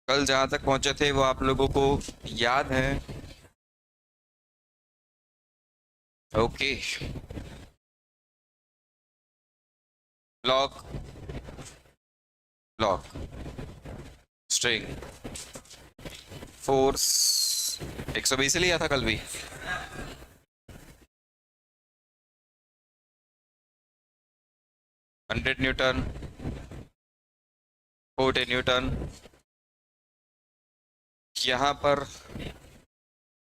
कल जहां तक पहुंचे थे वो आप लोगों को याद है? Okay. Block, block, string, force. 120 लिया था कल भी। 100 न्यूटन, 40 न्यूटन। यहाँ पर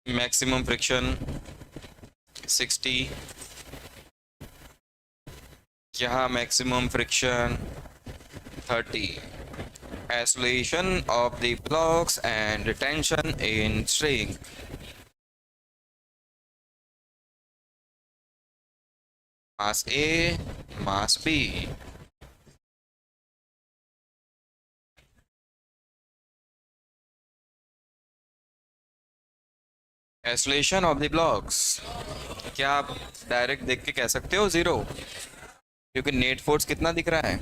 मैक्सिमम फ्रिक्शन 60, यहाँ maximum friction 30। Isolation of the blocks and tension in string. Mass A, mass B. Isolation of the blocks. क्या आप डायरेक्ट देख के कह सकते हो 0? क्योंकि नेट फोर्स कितना दिख रहा है?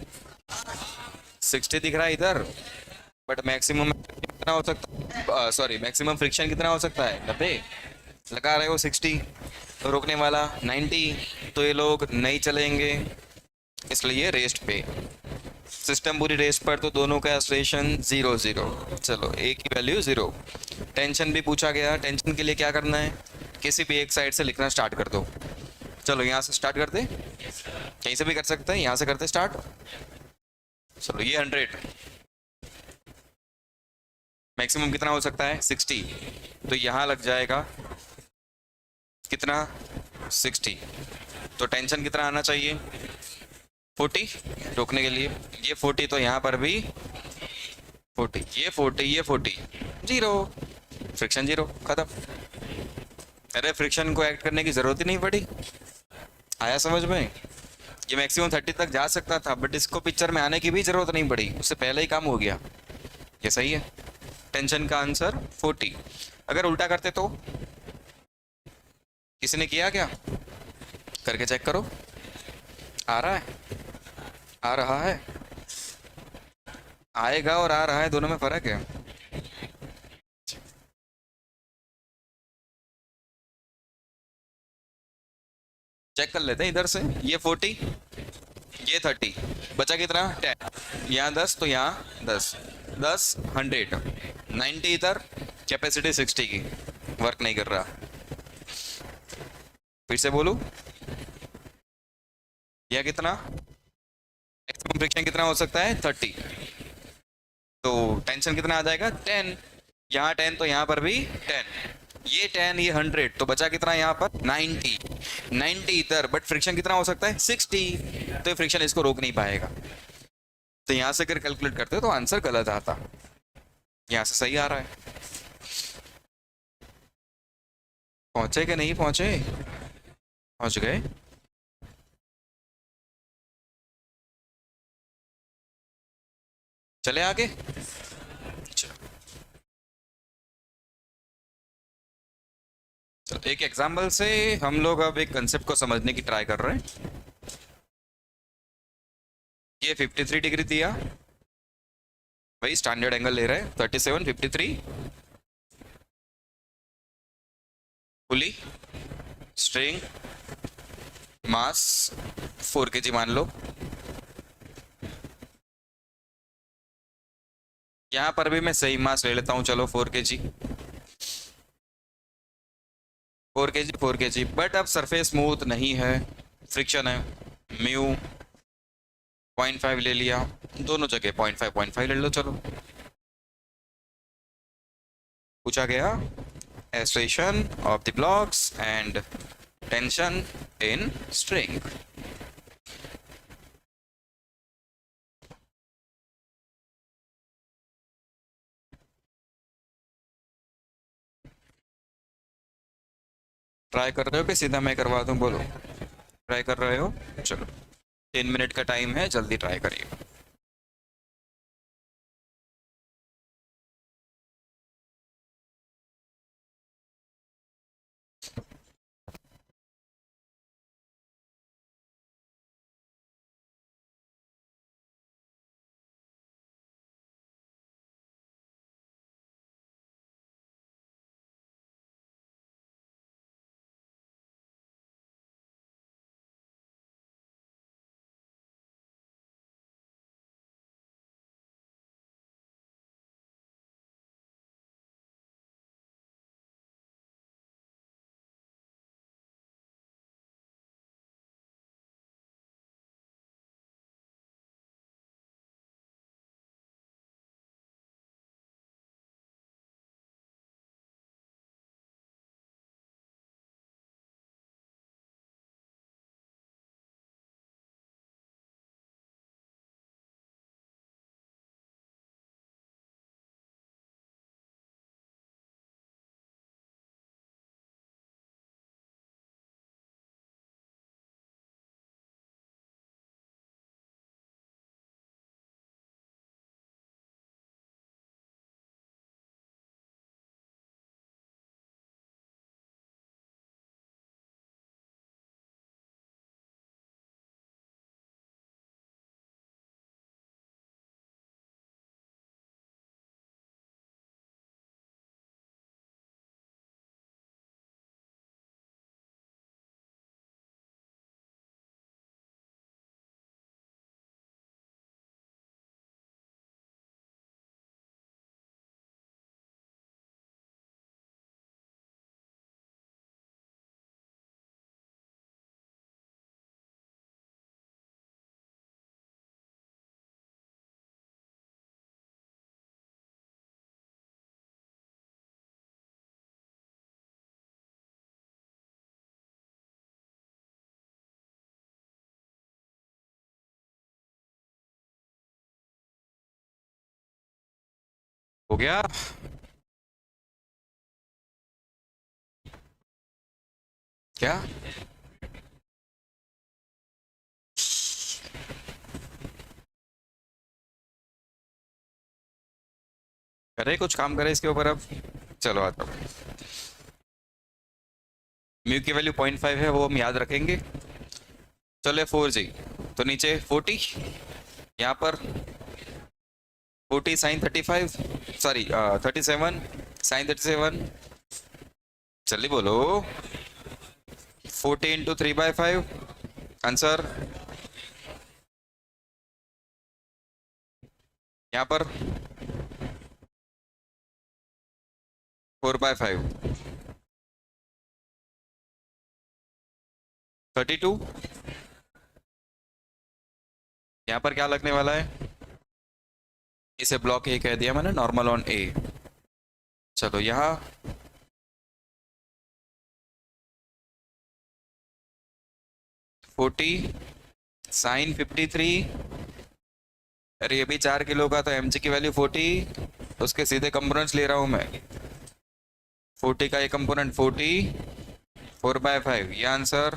60 दिख रहा है इधर। बट मैक्सिमम कितना हो सकता है? सॉरी, मैक्सिमम फ्रिक्शन कितना हो सकता है? 90। लगा रहे हो 60, तो रोकने वाला 90, तो ये लोग नहीं चलेंगे, इसलिए रेस्ट पे। सिस्टम पूरी रेस्ट पर, तो दोनों का एक्सलेशन 0 0। चलो, एक की वैल्यू 0। टेंशन भी पूछा गया। टेंशन के लिए क्या करना है? किसी भी एक साइड से लिखना स्टार्ट कर दो। चलो, यहाँ से स्टार्ट करते, कहीं से भी कर सकते हैं, यहाँ से करते स्टार्ट। चलो, ये 100, मैक्सिमम कितना हो सकता है? 60, तो यहाँ लग जाएगा कितना? 60। तो टेंशन कितना आना चाहिए? 40 रोकने के लिए। ये 40, तो यहाँ पर भी 40, ये 40, ये 40, 0। फ्रिक्शन 0, खत्म। अरे, फ्रिक्शन को ऐड करने की जरूरत ही नहीं पड़ी। आया समझ में? ये मैक्सिमम 30 तक जा सकता था, बट इसको पिक्चर में आने की भी जरूरत नहीं पड़ी, उससे पहले ही काम हो गया। ये सही है। टेंशन का आंसर 40। अगर उल्टा करते तो? किसी ने किया क्या? करके चेक करो। आ रहा है? आ रहा है? आएगा और आ रहा है, दोनों में फर्क है। चेक कर लेते हैं इधर से। ये 40, ये 30, बचा कितना? 10। यहाँ 10, तो यहाँ 10, 10, 100, 90 इधर। कैपेसिटी 60 की, वर्क नहीं कर रहा। फिर से बोलूँ? यह कितना? मैक्सिमम फ्रिक्शन कितना हो सकता है? 30। तो टेंशन कितना आ जाएगा? 10। यहाँ 10, तो यहाँ पर भी 10। ये 10, ये 100, तो बचा कितना यहाँ पर? 90। 90 इधर, बट फ्रिक्शन कितना हो सकता है? 60। तो ये फ्रिक्शन इसको रोक नहीं पाएगा। तो यहाँ से अगर कैलकुलेट करते तो आंसर गलत आता। यहाँ से सही आ रहा है। पहुंचे कि नहीं पहुंचे? पहुंच गए। चले आगे। चलो, चलो, एक एग्जाम्पल से हम लोग अब एक कंसेप्ट को समझने की ट्राई कर रहे हैं। ये 53 डिग्री दिया, भाई स्टैंडर्ड एंगल ले रहे हैं 37, 53। पुली, स्ट्रिंग, मास 4 kg मान लो। यहाँ पर भी मैं सही मास ले लेता हूँ, चलो 4 kg। 4 kg, 4 kg, बट अब सरफेस स्मूथ नहीं है, फ्रिक्शन है। म्यू 0.5 ले लिया, दोनों जगह 0.5, 0.5 ले लो। चलो, पूछा गया acceleration of the blocks and tension in string. Try कर रहे हो कि सीधा मैं करवा दूं? बोलो, ट्राई कर रहे हो? चलो, 3 मिनट का टाइम है, जल्दी ट्राई करिए। हो गया। क्या? करे कुछ काम करे इसके ऊपर अब। चलो आता हूँ। म्यू की वैल्यू 0.5 है, वो हम याद रखेंगे। चलो 4G, तो नीचे 40, यहाँ पर 40 साइन 35, सॉरी 37 साइन 37। जल्दी बोलो। 40 इंटू 3/5 आंसर। यहाँ पर 4/5, 32। यहाँ पर क्या लगने वाला है? इसे ब्लॉक ए कह दिया मैंने, नॉर्मल ऑन ए। चलो यहाँ 40 साइन 53। अरे ये भी 4 किलो का, तो mg की वैल्यू 40, उसके सीधे कंपोनेंट्स ले रहा हूँ मैं। 40 का ये कंपोनेंट 40, 4/5, ये आंसर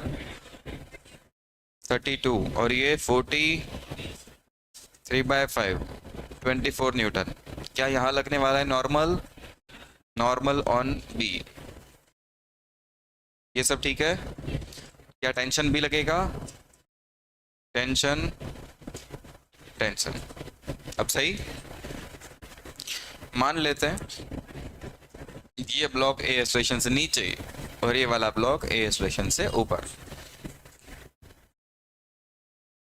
32, और ये 40 3/5, 24 न्यूटन। क्या यहाँ लगने वाला है नॉर्मल? Normal on B. ये सब ठीक है। क्या टेंशन भी लगेगा? Tension, tension. अब सही मान लेते हैं ये ब्लॉक ए स्टेशन से नीचे और ये वाला ब्लॉक ए स्टेशन से ऊपर।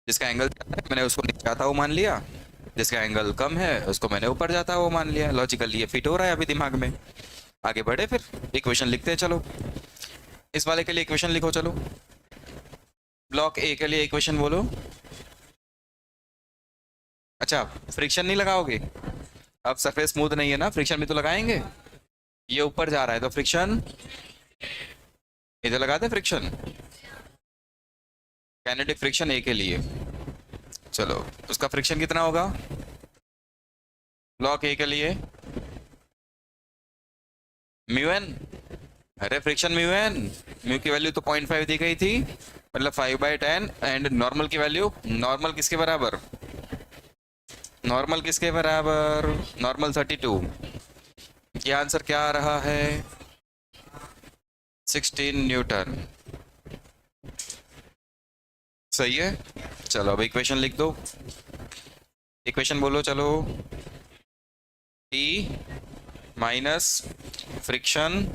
जिसका एंगल मैंने उसको नीचे जाता हुआ मान लिया, जिसका एंगल कम है उसको मैंने ऊपर जाता हुआ मान लिया। लॉजिकली ये फिट हो रहा है अभी दिमाग में। आगे बढ़े फिर, इक्वेशन लिखते हैं। चलो इस वाले के लिए इक्वेशन लिखो। चलो ब्लॉक ए के लिए इक्वेशन बोलो। अच्छा, फ्रिक्शन नहीं लगाओगे? अब सरफेस स्मूथ नहीं है ना, फ्रिक्शन भी तो लगाएंगे। ये ऊपर जा रहा है तो फ्रिक्शन इधर लगाते, फ्रिक्शन काइनेटिक फ्रिक्शन ए के लिए। चलो उसका फ्रिक्शन कितना होगा ब्लॉक ए के लिए? Mu N. अरे फ्रिक्शन म्यू एन, म्यू की वैल्यू तो 0.5 दी गई थी, मतलब 5/10। एंड नॉर्मल की वैल्यू, नॉर्मल किसके बराबर? नॉर्मल किसके बराबर? नॉर्मल 32। ये आंसर क्या आ रहा है? 16 न्यूटन। सही है। चलो अब इक्वेशन लिख दो। इक्वेशन बोलो चलो। टी माइनस फ्रिक्शन,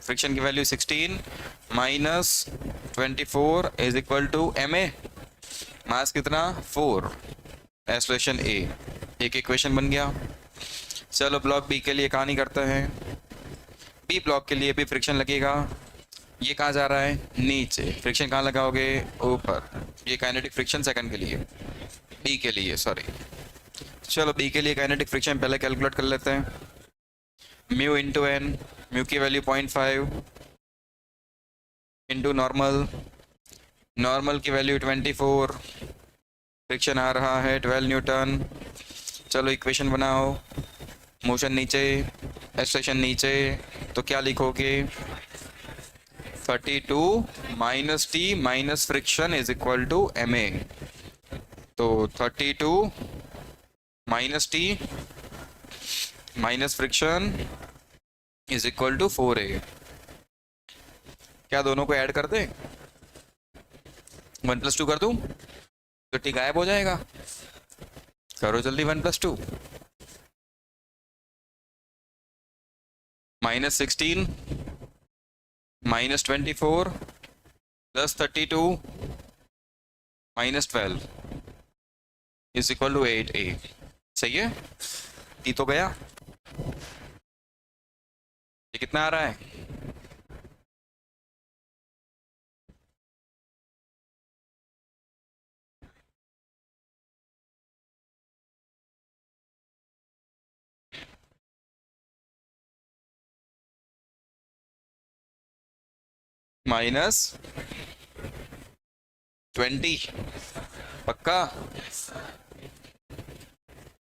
फ्रिक्शन की value 16 minus 24 is equal to M A. Mass कितना? 4। Expression A. एक इक्वेशन बन गया। चलो ब्लॉक बी के लिए कहानी करते हैं। बी ब्लॉक के लिए भी फ्रिक्शन लगेगा। ये कहाँ जा रहा है? नीचे। फ्रिक्शन कहाँ लगाओगे? ऊपर। ये काइनेटिक फ्रिक्शन सेकंड के लिए, बी के लिए सॉरी। चलो बी के लिए काइनेटिक फ्रिक्शन पहले कैलकुलेट कर लेते हैं। म्यू इंटू एन, म्यू की वैल्यू 0.5 इंटू नॉर्मल, नॉर्मल की वैल्यू 24, फ्रिक्शन आ रहा है 12 न्यूटन। चलो इक्वेशन बनाओ। मोशन नीचे, एक्सलेशन नीचे, तो क्या लिखोगे? 32 minus T minus friction is equal to M A. तो 32 minus T minus friction is equal to 4a। क्या दोनों को ऐड कर दें? 1+2 कर दूं तो टी गायब हो जाएगा। करो जल्दी। 1+2 -16 -24 +32 -12 इज इक्वल टू 8a। सही है। टी तो गया। ये कितना आ रहा है? -20। पक्का?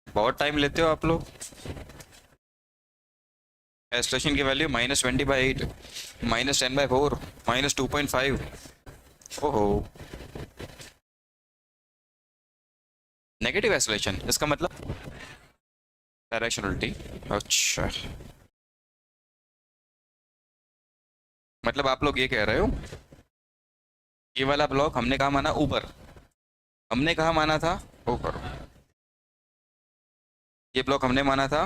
बहुत टाइम लेते हो आप लोग। एक्सलेशन की वैल्यू -20/8, -10/4, -2.5। ओहो, नेगेटिव एक्सलेशन, इसका मतलब डायरेक्शन उल्टी। अच्छा, मतलब आप लोग ये कह रहे हो ये वाला ब्लॉक हमने कहा माना ऊपर, हमने कहा माना था ऊपर, ये ब्लॉक हमने माना था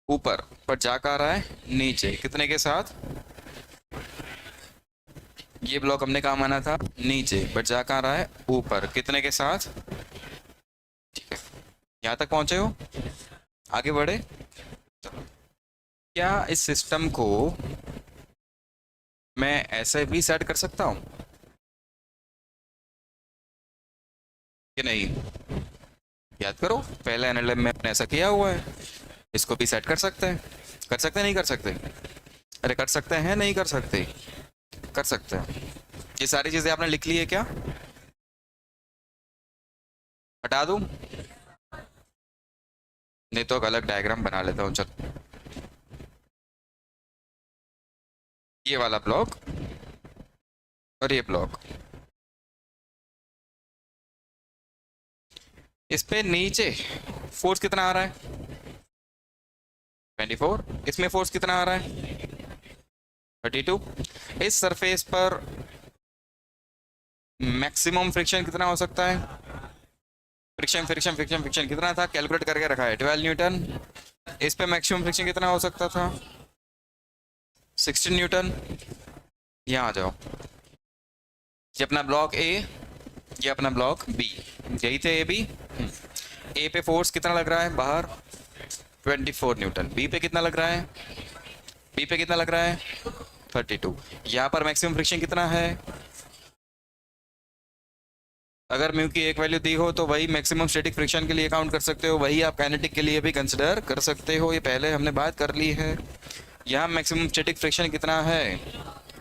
ऊपर, पर जा कहाँ रहा है नीचे, कितने के साथ? ये ब्लॉक हमने कहा माना था नीचे, बट जा कहाँ रहा है ऊपर, कितने के साथ? ठीक है, यहाँ तक पहुंचे हो, आगे बढ़े। चलो, क्या इस सिस्टम को मैं ऐसे भी सेट कर सकता हूँ कि नहीं? याद करो, पहले एनएलएम में अपने ऐसा किया हुआ है, इसको भी सेट कर सकते हैं। कर सकते हैं नहीं कर सकते? अरे कर सकते हैं नहीं कर सकते? कर सकते हैं। ये सारी चीजें आपने लिख ली है क्या? हटा दूं? नहीं तो एक अलग डायग्राम बना लेता हूँ, चल। ये वाला ब्लॉक और ये ब्लॉक, इस पे नीचे फोर्स कितना आ रहा है? 24। इसमें फोर्स कितना आ रहा है? 32। इस सरफेस पर मैक्सिमम फ्रिक्शन कितना हो सकता है? फ्रिक्शन फ्रिक्शन फ्रिक्शन फ्रिक्शन कितना था, कैलकुलेट करके रखा है, 12 न्यूटन। इस पे मैक्सिमम फ्रिक्शन कितना हो सकता था? 16 न्यूटन। यहाँ आ जाओ, ये अपना ब्लॉक ए, ये अपना ब्लॉक बी, यही थे ए बी। ए पे फोर्स कितना लग रहा है बाहर? 24 न्यूटन। बी पे कितना लग रहा है? बी पे कितना लग रहा है? 32। यहाँ पर मैक्सिमम फ्रिक्शन कितना है? अगर म्यू की एक वैल्यू दी हो तो वही मैक्सिमम स्टैटिक फ्रिक्शन के लिए काउंट कर सकते हो, वही आप काइनेटिक के लिए भी कंसिडर कर सकते हो, ये पहले हमने बात कर ली है। यहाँ मैक्सिमम स्टैटिक फ्रिक्शन कितना है?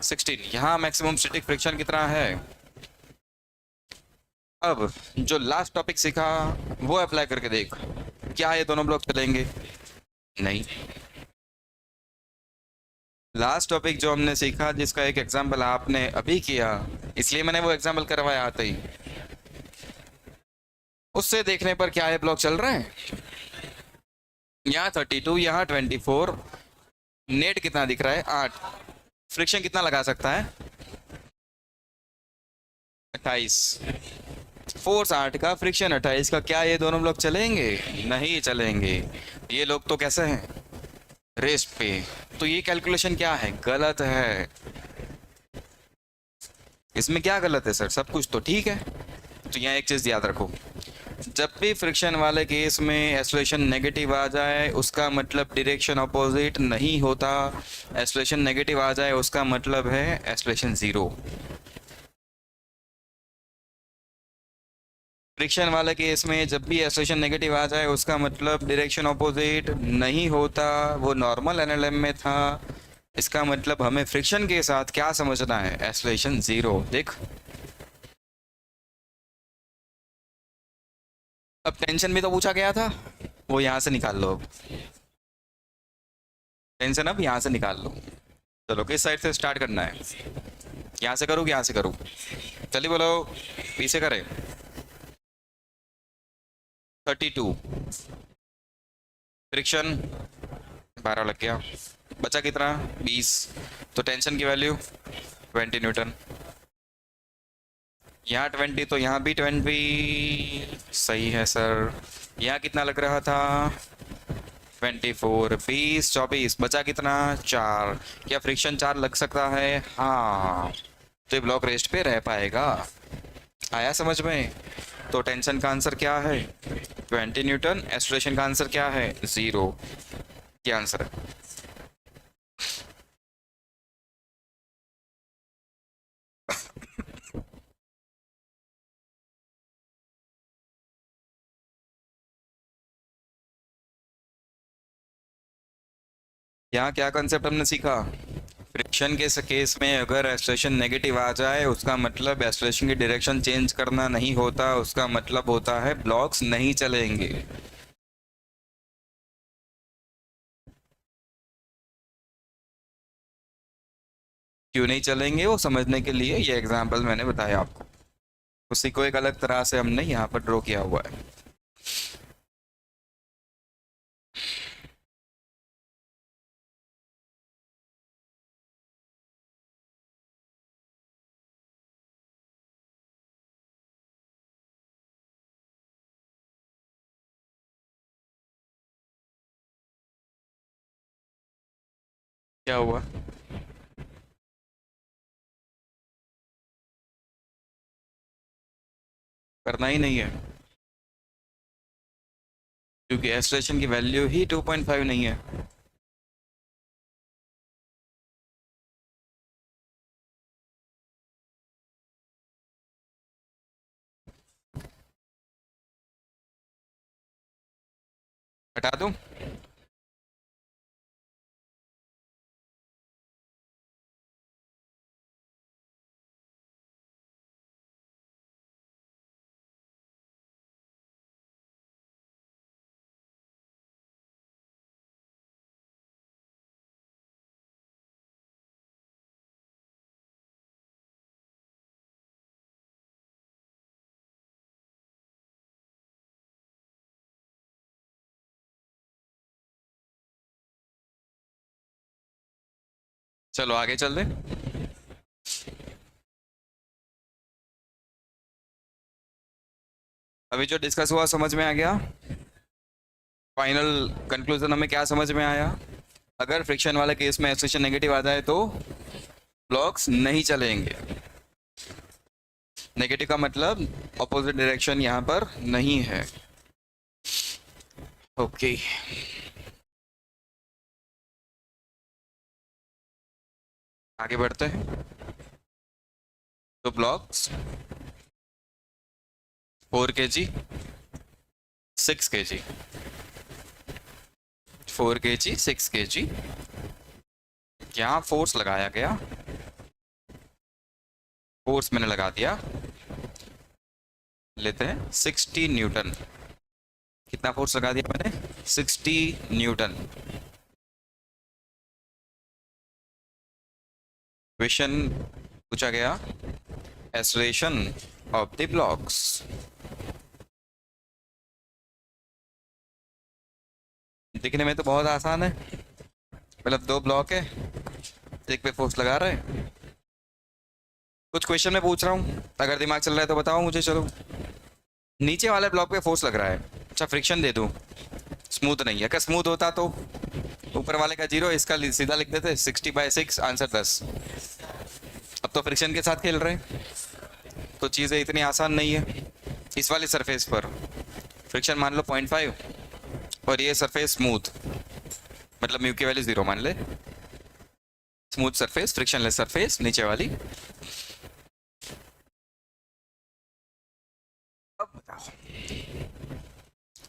16। यहाँ मैक्सिमम स्टैटिक फ्रिक्शन कितना है? अब जो लास्ट टॉपिक सीखा वो अप्लाई करके देख, क्या ये दोनों ब्लॉक चलेंगे? नहीं। लास्ट टॉपिक जो हमने सीखा, जिसका एक एग्जाम्पल आपने अभी किया, इसलिए मैंने वो एग्जाम्पल करवाया आते ही, उससे देखने पर क्या ये ब्लॉक चल रहे हैं? यहाँ 32, यहाँ 24, नेट कितना दिख रहा है? 8। फ्रिक्शन कितना लगा सकता है? 28। फोर्स 8 का, फ्रिक्शन 28 का, क्या ये दोनों ब्लॉक चलेंगे? नहीं चलेंगे। ये लोग तो कैसे हैं? रेस्ट पे। तो ये कैलकुलेशन क्या है? गलत है। इसमें क्या गलत है सर? सब कुछ तो ठीक है। तो यहाँ एक चीज याद रखो, जब भी फ्रिक्शन वाले केस में एक्सेलरेशन नेगेटिव आ जाए उसका मतलब डायरेक्शन अपोजिट नहीं होता, एक्सेलरेशन नेगेटिव आ जाए उसका मतलब है एक्सेलरेशन जीरो। फ्रिक्शन वाले केस में जब भी एक्सेलरेशन नेगेटिव आ जाए उसका मतलब डायरेक्शन अपोजिट नहीं होता, वो नॉर्मल एनएलएम में था। इसका मतलब हमें फ्रिक्शन के साथ क्या समझना है? Acceleration zero. देख, अब टेंशन भी तो पूछा गया था, वो यहाँ से निकाल लो। अब टेंशन अब यहाँ से निकाल लो। चलो, किस साइड से स्टार्ट करना है? यहाँ से करूँ, यहाँ से करूँ? चलिए बोलो, पीछे करें। 32 फ्रिक्शन, 12 लग गया, बचा कितना? 20। तो टेंशन की वैल्यू 20 न्यूटन। यहाँ 20 तो यहाँ भी 20। सही है सर। यहाँ कितना लग रहा था? 24, 20, 24, बचा कितना? 4। क्या फ्रिक्शन 4 लग सकता है? हाँ। तो ये ब्लॉक रेस्ट पे रह पाएगा। आया समझ में? तो टेंशन का आंसर क्या है? 20 न्यूटन। एक्सेलरेशन का आंसर क्या है? 0। क्या आंसर है? यहाँ क्या कंसेप्ट हमने सीखा? फ्रिक्शन के केस में अगर एक्सेलरेशन नेगेटिव आ जाए उसका मतलब एक्सेलरेशन की डायरेक्शन चेंज करना नहीं होता, उसका मतलब होता है ब्लॉक्स नहीं चलेंगे। क्यों नहीं चलेंगे वो समझने के लिए ये एग्जाम्पल मैंने बताया आपको, उसी को एक अलग तरह से हमने यहाँ पर ड्रॉ किया हुआ है। क्या हुआ? करना ही नहीं है, क्योंकि एस्ट्रेशन की वैल्यू ही 2.5 नहीं है। हटा दूं? चलो आगे चल दे। अभी जो डिस्कस हुआ समझ में आ गया? फाइनल कंक्लूजन हमें क्या समझ में आया? अगर फ्रिक्शन वाले केस में एक्सेशन नेगेटिव आ जाए तो ब्लॉक्स नहीं चलेंगे। नेगेटिव का मतलब ऑपोजिट डायरेक्शन यहाँ पर नहीं है। ओके, आगे बढ़ते हैं। तो blocks 4 kg 6 kg 4 kg 6 kg क्या फोर्स लगाया गया? फोर्स मैंने लगा दिया, लेते हैं 60 न्यूटन। कितना फोर्स लगा दिया मैंने? 60 न्यूटन। क्वेश्चन पूछा गया एक्सेलरेशन ऑफ द ब्लॉक्स। दिखने में तो बहुत आसान है, मतलब 2 ब्लॉक है, एक पे फोर्स लगा रहे हैं। कुछ क्वेश्चन में पूछ रहा हूँ, अगर दिमाग चल रहा है तो बताओ मुझे। चलो, नीचे वाले ब्लॉक पे फोर्स लग रहा है, अच्छा फ्रिक्शन दे दूँ, स्मूथ नहीं है। अगर स्मूथ होता तो ऊपर वाले का 0, इसका सीधा लिख देते 60/6, आंसर 10। अब तो फ्रिक्शन के साथ खेल रहे हैं, तो चीज़ें इतनी आसान नहीं है। इस वाली सरफेस पर फ्रिक्शन मान लो 0.5 और ये सरफेस स्मूथ, मतलब म्यू की वैल्यू 0 मान ले। स्मूथ सरफेस, फ्रिक्शनलेस सरफेस, नीचे वाली। अब बताओ,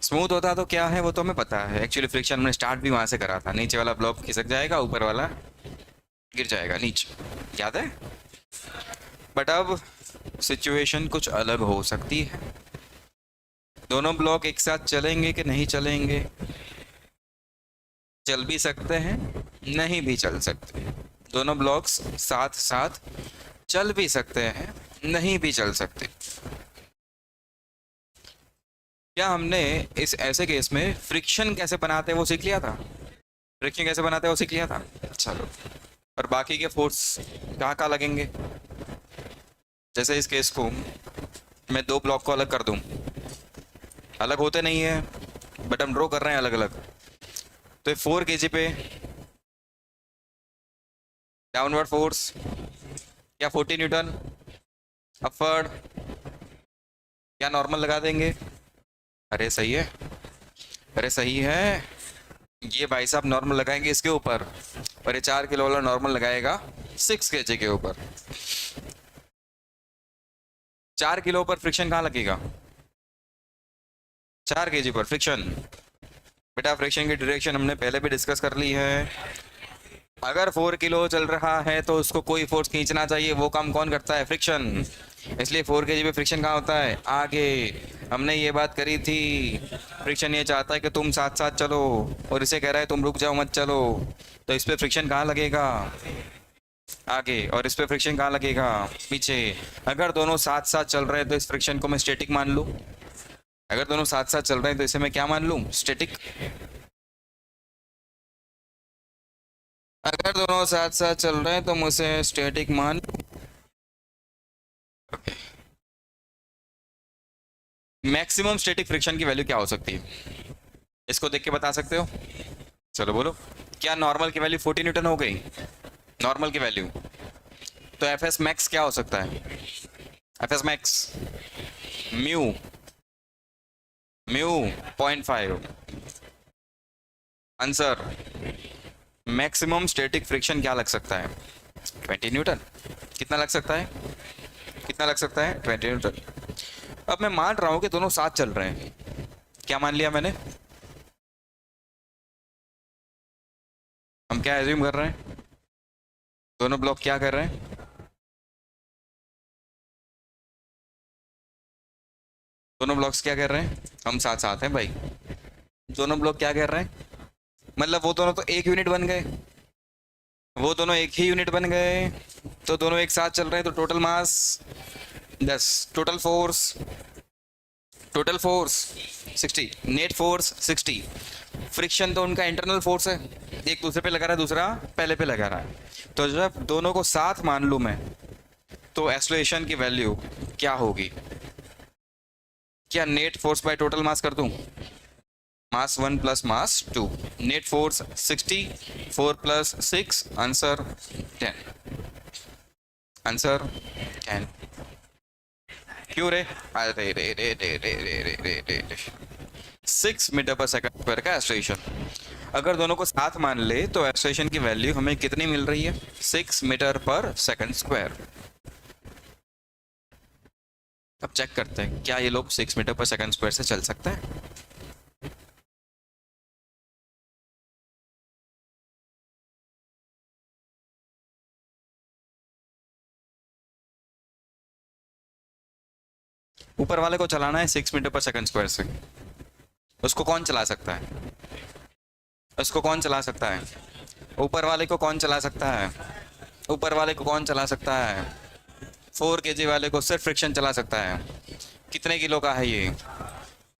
स्मूथ होता तो क्या है वो तो हमें पता है। एक्चुअली फ्रिक्शन हमने स्टार्ट भी वहां से करा था। नीचे वाला ब्लॉक खिसक जाएगा, ऊपर वाला गिर जाएगा नीचे, याद है? बट अब सिचुएशन कुछ अलग हो सकती है। दोनों ब्लॉक एक साथ चलेंगे कि नहीं चलेंगे? चल भी सकते हैं, नहीं भी चल सकते। दोनों ब्लॉक्स साथ साथ चल भी सकते हैं, नहीं भी चल सकते। क्या हमने इस ऐसे केस में फ्रिक्शन कैसे बनाते हैं वो सीख लिया था? फ्रिक्शन कैसे बनाते हैं वो सीख लिया था। चलो, और बाकी के फोर्स कहाँ कहाँ लगेंगे? जैसे इस केस को मैं 2 ब्लॉक को अलग कर दूं, अलग होते नहीं है, बट हम ड्रॉ कर रहे हैं अलग अलग। तो 4 kg पे डाउनवर्ड फोर्स क्या 40 न्यूटन, अपवर्ड क्या नॉर्मल लगा देंगे? अरे सही है, अरे सही है। ये भाई साहब नॉर्मल लगाएंगे इसके ऊपर, और ये 4 किलो वाला नॉर्मल लगाएगा 6 kg के ऊपर। 4 किलो पर फ्रिक्शन कहाँ लगेगा? 4 kg पर फ्रिक्शन। बेटा फ्रिक्शन की डायरेक्शन हमने पहले भी डिस्कस कर ली है। अगर 4 किलो चल रहा है तो उसको कोई फोर्स खींचना चाहिए, वो काम कौन करता है? फ्रिक्शन। इसलिए 4 kg पे फ्रिक्शन कहाँ होता है? आगे। हमने ये बात करी थी, फ्रिक्शन ये चाहता है कि तुम साथ साथ चलो, और इसे कह रहा है तुम रुक जाओ मत चलो, तो इस पे फ्रिक्शन कहाँ लगेगा? आगे, और इस पे फ्रिक्शन कहाँ लगेगा? पीछे। अगर दोनों साथ साथ चल रहे हैं तो इस फ्रिक्शन को मैं स्टैटिक मान लूँ। अगर दोनों साथ साथ चल रहे हैं तो इसे मैं क्या मान लूँ? स्टैटिक। अगर दोनों साथ साथ चल रहे हैं तो मुझे स्टैटिक मान। मैक्सिमम स्टैटिक फ्रिक्शन की वैल्यू क्या हो सकती है? इसको देख के बता सकते हो? चलो बोलो। क्या नॉर्मल की वैल्यू 40 न्यूटन हो गई? नॉर्मल की वैल्यू। तो एफ एस मैक्स क्या हो सकता है? F S max mu, mu 0.5। Answer. Maximum static friction क्या लग सकता है? 20 न्यूटन। कितना लग सकता है? कितना लग सकता है? 20 न्यूटन। अब मैं मान रहा हूं कि दोनों साथ चल रहे हैं। क्या मान लिया मैंने? हम क्या एज्यूम कर रहे हैं? दोनों ब्लॉक क्या कर रहे हैं? दोनों ब्लॉक्स क्या कर रहे हैं? हम साथ साथ हैं भाई। दोनों ब्लॉक क्या कर रहे हैं? मतलब वो दोनों तो एक यूनिट बन गए। वो दोनों एक ही यूनिट बन गए। तो दोनों एक साथ चल रहे हैं तो total mass 10, total force 60, net force 60। Friction तो उनका इंटरनल फोर्स है, एक दूसरे पे लगा रहा है, दूसरा पहले पे लगा रहा है। तो जब दोनों को साथ मान लूँ मैं, तो एक्सेलरेशन की वैल्यू क्या होगी? क्या net force by total mass कर दूं? मास 1 plus mass 2। Net force 60, 4 plus 6, answer 10। Answer 10। क्यों रे? अरे रे रे रे रे रे रे रे रे रे। 6 मीटर पर सेकंड स्क्वायर का एक्सेलरेशन। अगर दोनों को साथ मान ले तो एक्सेलरेशन की वैल्यू हमें कितनी मिल रही है? 6 मीटर पर सेकंड स्क्वायर। अब चेक करते हैं क्या ये लोग 6 मीटर पर सेकंड स्क्वायर से चल सकते हैं। ऊपर वाले को चलाना है 6 मीटर पर सेकंड स्क्वायर से। उसको कौन चला सकता है? उसको कौन चला सकता है? ऊपर वाले को कौन चला सकता है? ऊपर वाले को कौन चला सकता है? 4 kg वाले को सिर्फ फ्रिक्शन चला सकता है। कितने किलो का है ये?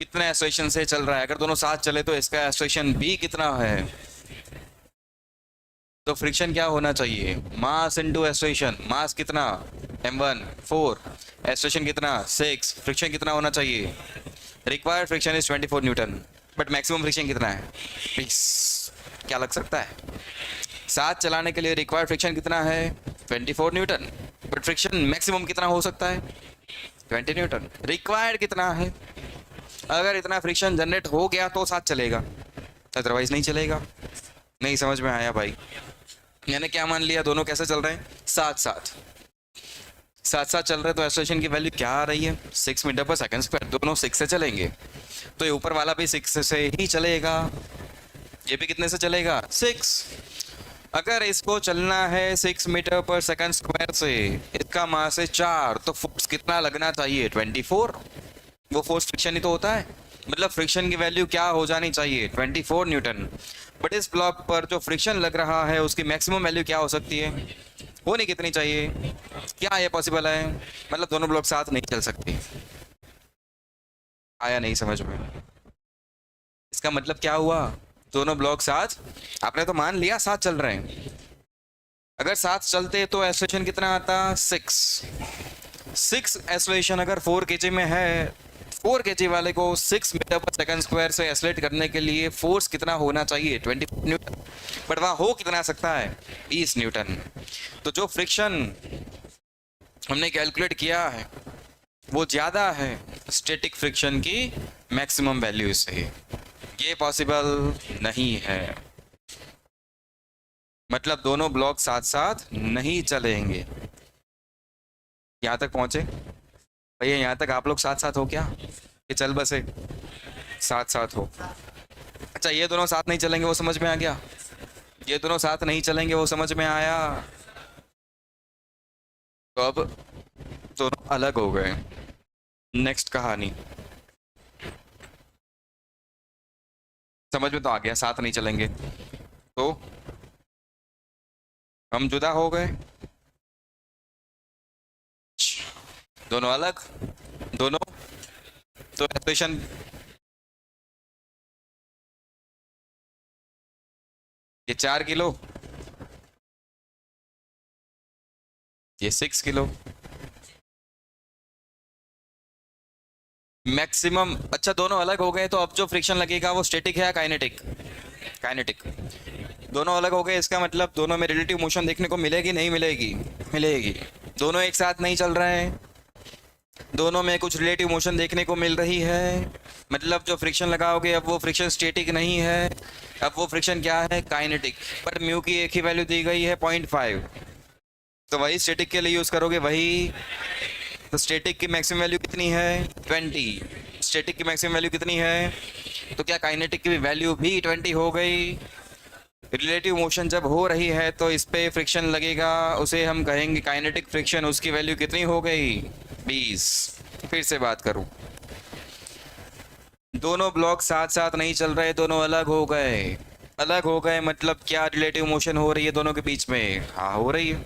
कितने एक्सेलरेशन से चल रहा है? अगर दोनों साथ चले तो इसका एक्सेलरेशन भी कितना है? तो फ्रिक्शन क्या होना चाहिए? Mass into acceleration. मास कितना? m1 4, एक्सेलरेशन कितना? 6। फ्रिक्शन कितना होना चाहिए? Required friction is 24 Newton, but maximum friction कितना है? 20। क्या लग सकता है? साथ चलाने के लिए रिक्वायर्ड फ्रिक्शन कितना है? 24 न्यूटन, बट फ्रिक्शन मैक्सिमम कितना हो सकता है? 20 न्यूटन। रिक्वायर्ड कितना है? अगर इतना फ्रिक्शन जनरेट हो गया तो साथ चलेगा, अदरवाइज नहीं चलेगा। नहीं समझ में आया भाई? मैंने क्या मान लिया? दोनों कैसे चल रहे हैं? साथ साथ। साथ साथ चल रहे हैं तो एक्सेलरेशन की वैल्यू क्या आ रही है? 6 मीटर पर सेकंड स्क्वायर। दोनों 6 से चलेंगे तो ये ऊपर वाला भी 6 से ही चलेगा, ये भी कितने से चलेगा? 6। अगर इसको चलना है 6 मीटर पर सेकंड स्क्वायर से, इसका मास है 4, तो फोर्स कितना लगना चाहिए? 24। वो फोर्स फ्रिक्शन ही तो होता है, मतलब फ्रिक्शन की वैल्यू क्या हो जानी चाहिए? 24 न्यूटन। बट इस ब्लॉक पर जो फ्रिक्शन लग रहा है उसकी मैक्सिमम वैल्यू क्या हो सकती है? होनी कितनी चाहिए? क्या ये पॉसिबल है? मतलब दोनों ब्लॉक साथ नहीं चल सकते। आया नहीं समझ में? इसका मतलब क्या हुआ? दोनों ब्लॉक साथ, आपने तो मान लिया साथ चल रहे हैं। अगर साथ चलते तो एक्सेलरेशन कितना आता? 6। 6 एक्सेलरेशन अगर 4 kg में है, 4 kg वाले को 6 मीटर पर सेकंड स्क्वायर से एक्सेलरेट करने के लिए फोर्स कितना होना चाहिए? 20 न्यूटन। बट वहाँ हो कितना सकता है? 20 न्यूटन। तो जो फ्रिक्शन हमने कैलकुलेट किया है वो ज़्यादा है स्टैटिक फ्रिक्शन की मैक्सिमम वैल्यू से। ये पॉसिबल नहीं है, मतलब दोनों ब्लॉक साथ साथ नहीं चलेंगे। यहाँ तक पहुँचे भैया? यहाँ तक आप लोग साथ साथ हो क्या? ये चल बसे साथ साथ हो? अच्छा, ये दोनों साथ नहीं चलेंगे वो समझ में आ गया? ये दोनों साथ नहीं चलेंगे वो समझ में आया? तो अब दोनों अलग हो गए। नेक्स्ट कहानी समझ में तो आ गया, साथ नहीं चलेंगे तो हम जुदा हो गए। दोनों अलग, दोनों, तो एक्सप्रेशन ये 4 किलो, ये 6 किलो। मैक्सिमम, अच्छा दोनों अलग हो गए तो अब जो फ्रिक्शन लगेगा वो स्टैटिक है या काइनेटिक? काइनेटिक। दोनों अलग हो गए, इसका मतलब दोनों में रिलेटिव मोशन देखने को मिलेगी नहीं मिलेगी? मिलेगी। दोनों एक साथ नहीं चल रहे हैं, दोनों में कुछ रिलेटिव मोशन देखने को मिल रही है, मतलब जो फ्रिक्शन लगाओगे अब वो फ्रिक्शन स्टैटिक नहीं है, अब वो फ्रिक्शन क्या है? काइनेटिक। बट म्यू की एक ही वैल्यू दी गई है 0.5, तो वही स्टैटिक के लिए यूज़ करोगे वही। तो स्टैटिक की मैक्सिमम वैल्यू कितनी है? 20। स्टैटिक की मैक्सिमम वैल्यू कितनी है? तो क्या काइनेटिक की वैल्यू भी 20 हो गई? रिलेटिव मोशन जब हो रही है तो इस पे फ्रिक्शन लगेगा, उसे हम कहेंगे काइनेटिक फ्रिक्शन। उसकी वैल्यू कितनी हो गई? 20। फिर से बात करूं, दोनों ब्लॉक साथ साथ नहीं चल रहे, दोनों अलग हो गए। अलग हो गए मतलब क्या? रिलेटिव मोशन हो रही है दोनों के बीच में? हाँ हो रही है।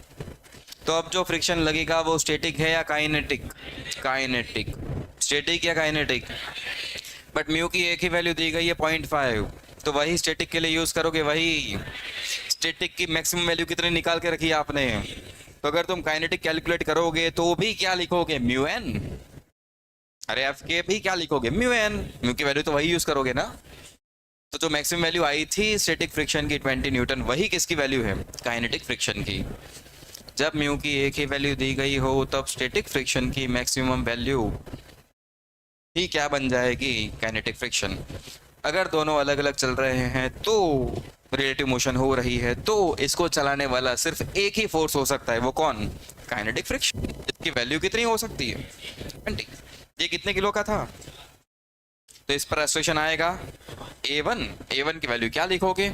तो अब जो फ्रिक्शन लगेगा वो स्टैटिक है या काइनेटिक? काइनेटिक। स्टैटिक या काइनेटिक? बट म्यू की एक ही वैल्यू दी गई है 0.5, तो वही स्टैटिक के लिए यूज़ करोगे वही। स्टैटिक की मैक्सिमम वैल्यू कितनी निकाल के रखी है आपने? तो अगर तुम काइनेटिक कैलकुलेट करोगे तो भी क्या लिखोगे? Mu N. अरे एफ के भी क्या लिखोगे? Mu N. म्यू की वैल्यू तो वही यूज़ करोगे ना। तो जो मैक्सिमम वैल्यू आई थी स्टैटिक फ्रिक्शन की 20 न्यूटन, वही किसकी वैल्यू है? काइनेटिक फ्रिक्शन की। जब म्यू की एक ही वैल्यू दी गई हो तब स्टैटिक फ्रिक्शन की मैक्सिमम वैल्यू ही क्या बन जाएगी? Kinetic friction. अगर दोनों अलग अलग चल रहे हैं तो रिलेटिव मोशन हो रही है, तो इसको चलाने वाला सिर्फ एक ही फोर्स हो सकता है, वो कौन? Kinetic friction. इसकी वैल्यू कितनी हो सकती है? 20। ये कितने किलो का था? तो इस पर एक्सप्रेशन आएगा A1। A1 की वैल्यू क्या लिखोगे?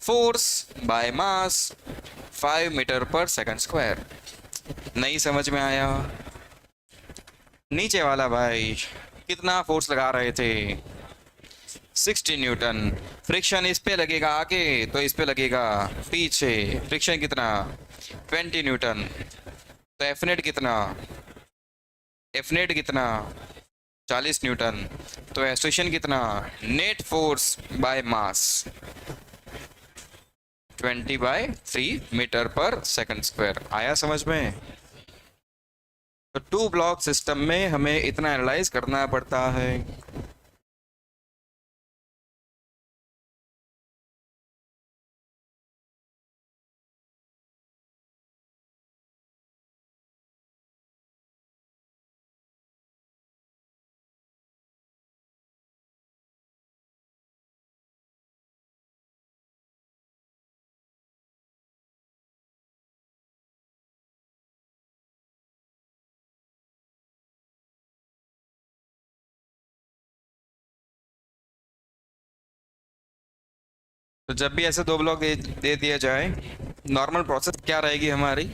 फोर्स बाय मास 5 मीटर पर सेकंड स्क्वायर। नहीं समझ में आया? नीचे वाला भाई कितना फोर्स लगा रहे थे? 60 न्यूटन। फ्रिक्शन इस पे लगेगा आगे तो इस पे लगेगा पीछे, फ्रिक्शन कितना? 20 न्यूटन। तो एफ नेट कितना? एफ नेट कितना? 40 न्यूटन। तो एक्सप्रेशन कितना? Net force by mass 20/3 metre पर सेकंड स्क्वायर। आया समझ में? तो 2 ब्लॉक सिस्टम में हमें इतना एनालाइज करना पड़ता है। तो जब भी ऐसे 2 ब्लॉक दे दिया जाए, नॉर्मल प्रोसेस क्या रहेगी हमारी?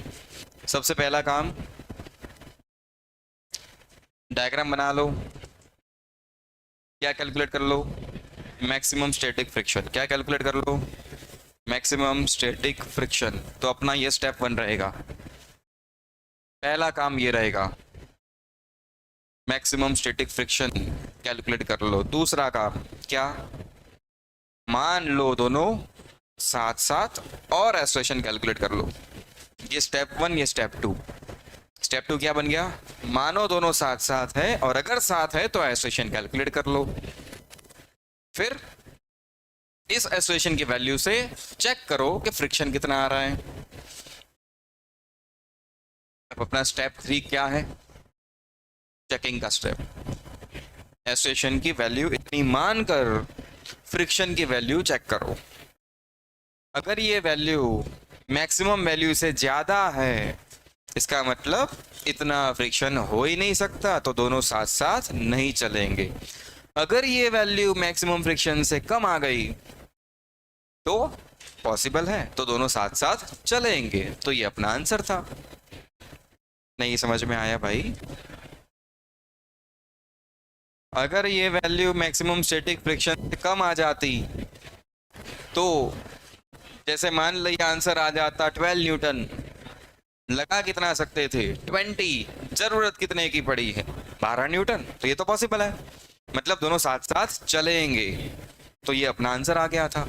सबसे पहला काम, डायग्राम बना लो। क्या कैलकुलेट कर लो? Maximum static friction. क्या कैलकुलेट कर लो? Maximum static friction. तो अपना ये स्टेप 1 रहेगा, पहला काम ये रहेगा, मैक्सिमम स्टैटिक फ्रिक्शन कैलकुलेट कर लो। दूसरा काम क्या? मान लो दोनों साथ साथ और एक्सप्रेशन कैलकुलेट कर लो। ये स्टेप 1, ये स्टेप 2। स्टेप 2 क्या बन गया? मानो दोनों साथ साथ है और अगर साथ है तो एक्सप्रेशन कैलकुलेट कर लो। फिर इस एक्सप्रेशन की वैल्यू से चेक करो कि फ्रिक्शन कितना आ रहा है। अब अपना स्टेप 3 क्या है? चेकिंग का स्टेप। एक्सप्रेशन की वैल्यू इतनी मानकर फ्रिक्शन की वैल्यू चेक करो। अगर ये वैल्यू मैक्सिमम वैल्यू से ज़्यादा है, इसका मतलब इतना फ्रिक्शन हो ही नहीं सकता, तो दोनों साथ साथ नहीं चलेंगे। अगर ये वैल्यू मैक्सिमम फ्रिक्शन से कम आ गई तो पॉसिबल है, तो दोनों साथ साथ चलेंगे। तो ये अपना आंसर था। नहीं समझ में आया भाई? अगर ये वैल्यू मैक्सिमम स्टैटिक फ्रिक्शन से कम आ जाती तो जैसे मान लो ये आंसर आ जाता 12 न्यूटन, लगा कितना सकते थे? 20। जरूरत कितने की पड़ी है? 12 न्यूटन। तो ये तो पॉसिबल है, मतलब दोनों साथ साथ चलेंगे। तो ये अपना आंसर आ गया था।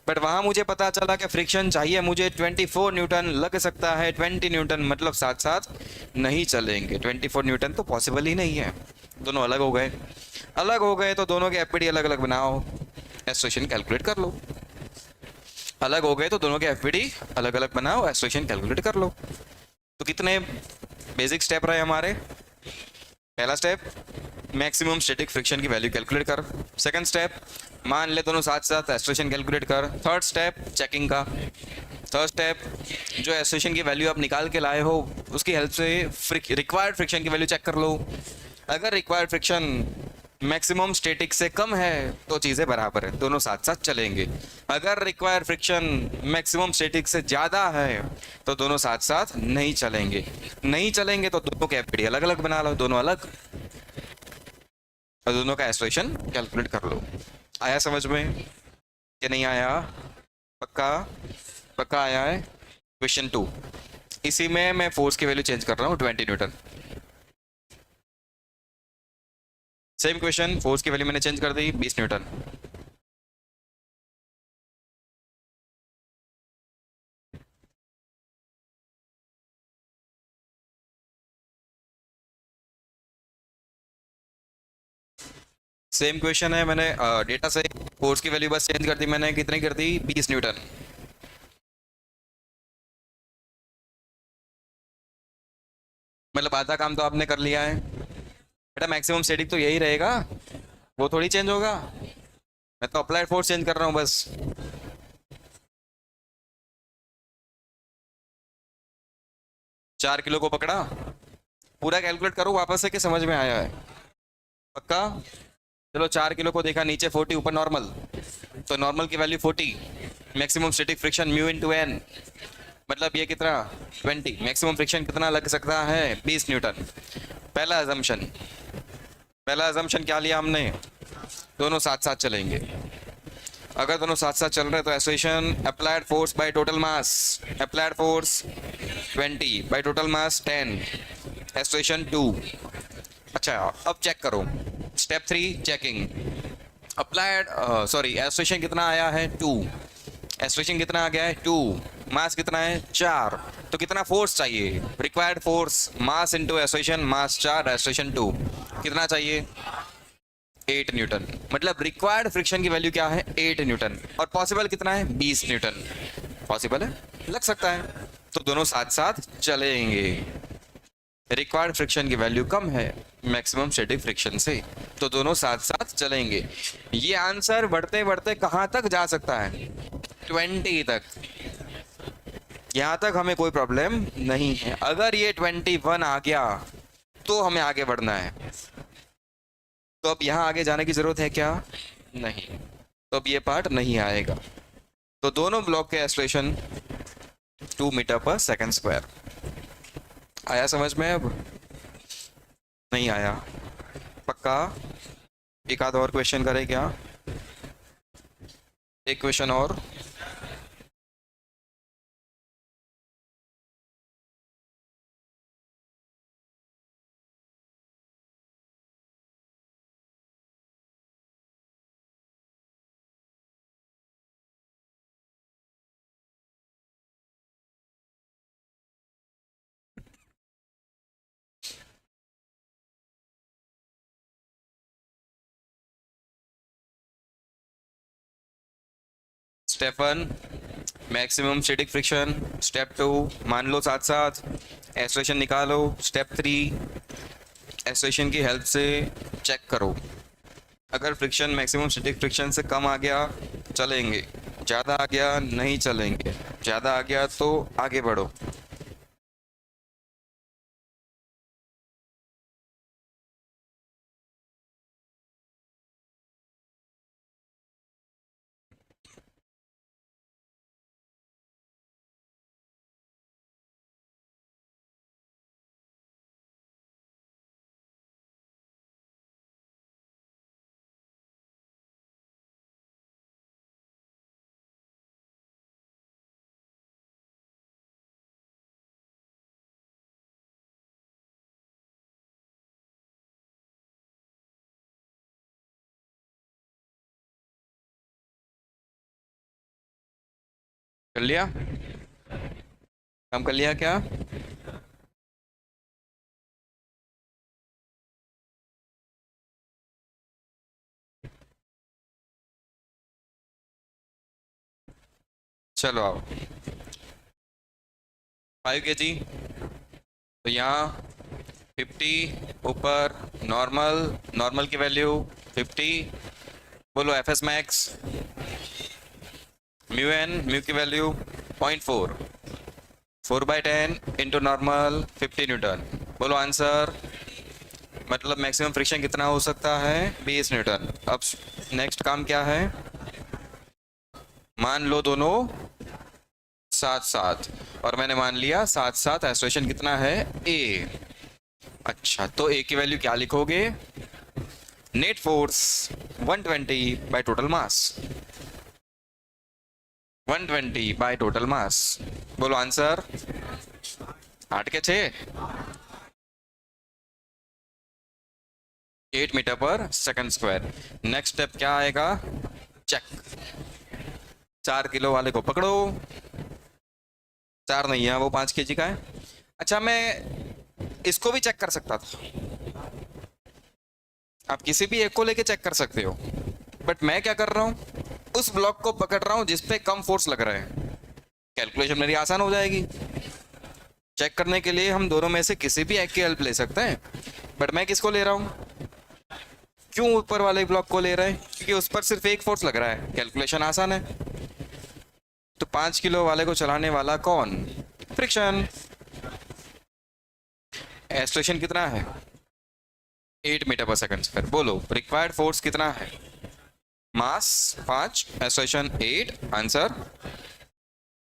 बट वहां मुझे पता चला कि फ्रिक्शन चाहिए मुझे 24 न्यूटन, लग सकता है 20 न्यूटन, मतलब साथ साथ नहीं चलेंगे। 24 न्यूटन तो पॉसिबल ही नहीं है। दोनों अलग हो गए। अलग हो गए तो दोनों के एफपीडी अलग अलग बनाओ, एसोसिएशन कैलकुलेट कर लो। अलग हो गए तो दोनों के एफपीडी अलग अलग बनाओ, एसोसिएशन कैलकुलेट कर लो। तो कितने बेसिक स्टेप रहे हमारे? पहला स्टेप, मैक्सिमम स्टैटिक फ्रिक्शन की वैल्यू कैलकुलेट कर। सेकंड स्टेप, मान ले दोनों साथ साथ एसोसिएशन कैलकुलेट कर। थर्ड स्टेप, चेकिंग का। थर्ड स्टेप, जो एसोसिएशन की वैल्यू आप निकाल के लाए हो उसकी हेल्प से रिक्वायर्ड फ्रिक्शन की वैल्यू चेक कर लो। अगर रिक्वायर्ड फ्रिक्शन मैक्सिमम स्टैटिक से कम है तो चीज़ें बराबर है, दोनों साथ साथ चलेंगे। अगर रिक्वायर्ड फ्रिक्शन मैक्सिमम स्टैटिक से ज़्यादा है तो दोनों साथ साथ नहीं चलेंगे। नहीं चलेंगे तो दोनों के एफपीडी अलग अलग बना लो, दोनों अलग, और दोनों का एसोसिएशन कैलकुलेट कर लो। आया समझ में कि नहीं आया? पक्का? पक्का आया है? क्वेश्चन 2, इसी में मैं फोर्स की वैल्यू चेंज कर रहा हूँ 20 न्यूटन। सेम क्वेश्चन, फोर्स की वैल्यू मैंने चेंज कर दी 20 न्यूटन। सेम क्वेश्चन है, मैंने डेटा से फोर्स की वैल्यू बस चेंज कर दी। मैंने कितनी कर दी? 20 न्यूटन। मतलब आधा काम तो आपने कर लिया है। बेटा मैक्सिमम स्टैटिक तो यही रहेगा, वो थोड़ी चेंज होगा। मैं तो अप्लाइड फोर्स चेंज कर रहा हूँ बस। 4 किलो को पकड़ा, पूरा कैलकुलेट करो वापस से कि समझ में आया है? पक्का? चलो 4 किलो को देखा, नीचे 40, ऊपर नॉर्मल। तो नॉर्मल की value 40, maximum static friction mu into N, मतलब ये कितना? 20। मैक्सिमम फ्रिक्शन कितना लग सकता है? 20 न्यूटन। पहला अजम्पशन, पहला अजम्पशन क्या लिया हमने? दोनों साथ साथ चलेंगे। अगर दोनों साथ साथ चल रहे हैं तो association applied force by total mass, applied force 20 by total mass 10, association 2। अच्छा, अब चेक करो। Step 3, checking. Applied sorry, association कितना आया है? 2। एसोसिएशन कितना आ गया है? 2। मास कितना है? 4। तो कितना फोर्स चाहिए? Required force mass into association, mass 4, association 2, कितना चाहिए? 8 न्यूटन। मतलब रिक्वायर्ड फ्रिक्शन की वैल्यू क्या है? 8 न्यूटन। और पॉसिबल कितना है? 20 न्यूटन। पॉसिबल है, लग सकता है। तो दोनों साथ साथ चलेंगे। रिक्वायर्ड फ्रिक्शन की वैल्यू कम है मैक्सिमम स्टैटिक फ्रिक्शन से, तो दोनों साथ साथ चलेंगे। ये आंसर बढ़ते बढ़ते कहाँ तक जा सकता है? 20 तक। यहाँ तक हमें कोई प्रॉब्लम नहीं है। अगर ये 21 आ गया तो हमें आगे बढ़ना है। तो अब यहाँ आगे जाने की जरूरत है क्या? नहीं। तो अब ये पार्ट नहीं आएगा। तो दोनों ब्लॉक के एक्सेलरेशन 2 मीटर पर सेकंड स्क्वायर। आया समझ में अब? नहीं आया? पक्का? एक आध और क्वेश्चन करें क्या? एक क्वेश्चन और। Step 1, maximum static friction. Step 2, मान लो साथ साथ एक्सेलरेशन निकालो। स्टेप 3, एक्सेलरेशन की हेल्प से चेक करो। अगर फ्रिक्शन मैक्सिमम स्टैटिक फ्रिक्शन से कम आ गया चलेंगे, ज़्यादा आ गया नहीं चलेंगे, ज़्यादा आ गया तो आगे बढ़ो। कर लिया? काम कर लिया क्या? चलो आओ। 5 kg, तो यहाँ 50 ऊपर, नॉर्मल, नॉर्मल की वैल्यू 50। बोलो F S max, mu N, mu की वैल्यू 0.4, 4/10 इंटू नॉर्मल 50 न्यूटन। बोलो आंसर। मतलब मैक्सिमम फ्रिक्शन कितना हो सकता है? 20 न्यूटन। अब नेक्स्ट काम क्या है? मान लो दोनों साथ साथ, और मैंने मान लिया साथ साथ एक्सेलरेशन कितना है? ए। अच्छा, तो ए की वैल्यू क्या लिखोगे? Net force 120 by total mass, 120 by total mass. बोलो आंसर। 8 के 6, 8 मीटर पर सेकंड स्क्वायर। नेक्स्ट स्टेप क्या आएगा? चेक। 4 किलो वाले को पकड़ो। 4 नहीं है, वो 5 kg का है। अच्छा, मैं इसको भी चेक कर सकता था। आप किसी भी एक को लेके चेक कर सकते हो, बट मैं क्या कर रहा हूँ? उस ब्लॉक को पकड़ रहा हूँ जिसपे कम फोर्स लग रहा है। कैलकुलेशन मेरी आसान हो जाएगी। चेक करने के लिए हम दोनों में से किसी भी एक की हेल्प ले सकते हैं, बट मैं किसको ले रहा हूँ? क्यों ऊपर वाले ब्लॉक को ले रहा है? क्योंकि उस पर सिर्फ एक फोर्स लग रहा है, कैलकुलेशन आसान है। तो 5 किलो वाले को चलाने वाला कौन? फ्रिक्शन। एक्सेलरेशन कितना है? 8 मीटर पर सेकंड स्क्वायर। बोलो रिक्वायर्ड फोर्स कितना है? मास 5, एक्सेलरेशन 8, आंसर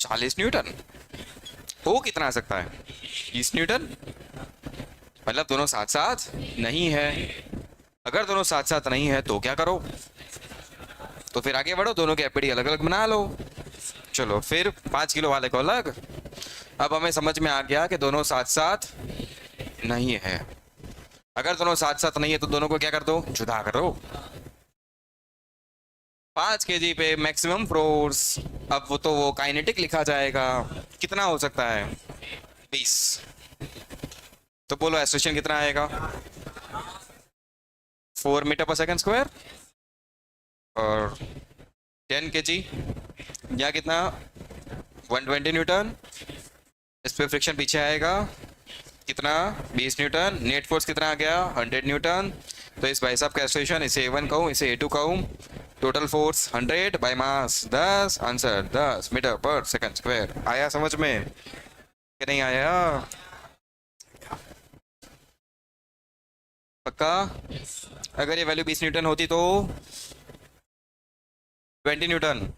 40 न्यूटन। हो कितना आ सकता है? 20 न्यूटन। मतलब दोनों साथ साथ नहीं है। अगर दोनों साथ साथ नहीं है तो क्या करो? तो फिर आगे बढ़ो, दोनों के एपीडी अलग अलग बना लो। चलो फिर 5 किलो वाले को अलग। अब हमें समझ में आ गया कि दोनों साथ साथ नहीं है। अगर दोनों साथ साथ नहीं है तो दोनों को क्या कर दो? जुदा करो। 5 kg पे मैक्सिमम फोर्स, अब वो काइनेटिक लिखा जाएगा। कितना हो सकता है? 20। तो बोलो एक्सेलरेशन कितना आएगा? 4 मीटर पर सेकंड स्क्वायर, और 10 kg या कितना? 120 न्यूटन। इस पे फ्रिक्शन पीछे आएगा कितना? 20 न्यूटन। नेट फोर्स कितना आ गया? 100 न्यूटन। तो इस भाई साहब का एक्सेलरेशन, इसे A1 कहूँ, इसे A2 कहूँ। Total force 100 by mass 10, answer 10 metre पर सेकंड स्क्वायर। आया समझ में कि नहीं आया? पक्का? अगर ये वैल्यू 20 न्यूटन होती तो 20 न्यूटन।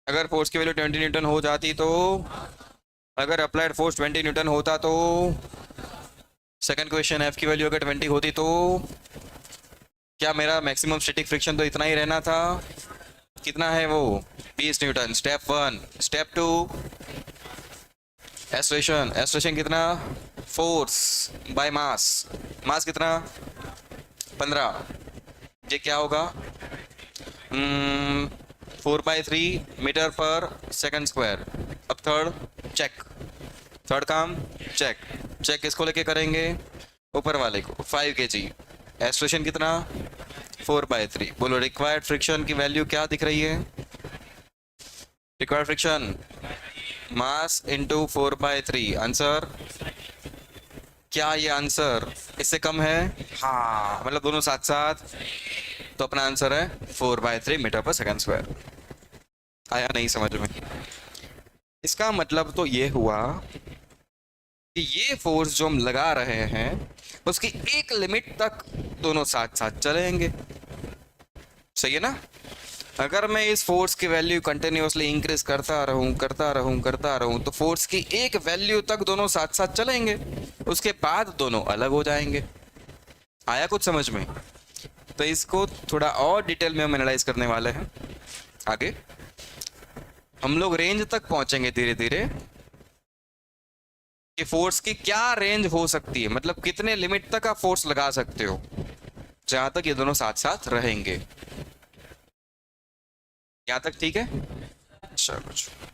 अगर फोर्स की वैल्यू 20 न्यूटन हो जाती तो, अगर अप्लाइड फोर्स 20 न्यूटन होता तो, सेकंड क्वेश्चन, एफ की वैल्यू अगर 20 होती तो क्या मेरा मैक्सिमम स्टैटिक फ्रिक्शन तो इतना ही रहना था? कितना है वो? 20 newton. Step 1। Step 2, acceleration. Acceleration कितना? Force by mass. मास कितना? 15। ये क्या होगा? 4/3 मीटर पर सेकंड स्क्वायर। अब थर्ड चेक। थर्ड काम चेक। चेक किसको लेके करेंगे? ऊपर वाले को। 5 kg। एक्सेलरेशन कितना? 4/3। बोलो रिक्वायर्ड फ्रिक्शन की वैल्यू क्या दिख रही है? Required friction mass into 4/3, answer क्या? ये आंसर इससे कम है? हाँ, मतलब दोनों साथ साथ, तो अपना आंसर है 4/3 मीटर पर सेकंड स्क्वायर। आया नहीं समझ में? इसका मतलब तो ये हुआ कि ये फोर्स जो हम लगा रहे हैं उसकी एक लिमिट तक दोनों साथ साथ चलेंगे। सही है ना? अगर मैं इस फोर्स की वैल्यू कंटिन्यूअसली इंक्रीज करता रहूं तो फोर्स की एक वैल्यू तक दोनों साथ साथ चलेंगे, उसके बाद दोनों अलग हो जाएंगे। आया कुछ समझ में? तो इसको थोड़ा और डिटेल में हम एनालाइज करने वाले हैं आगे। हम लोग रेंज तक पहुंचेंगे धीरे धीरे कि फोर्स की क्या रेंज हो सकती है, मतलब कितने लिमिट तक आप फोर्स लगा सकते हो जहां तक ये दोनों साथ साथ रहेंगे। यहां तक ठीक है? चलो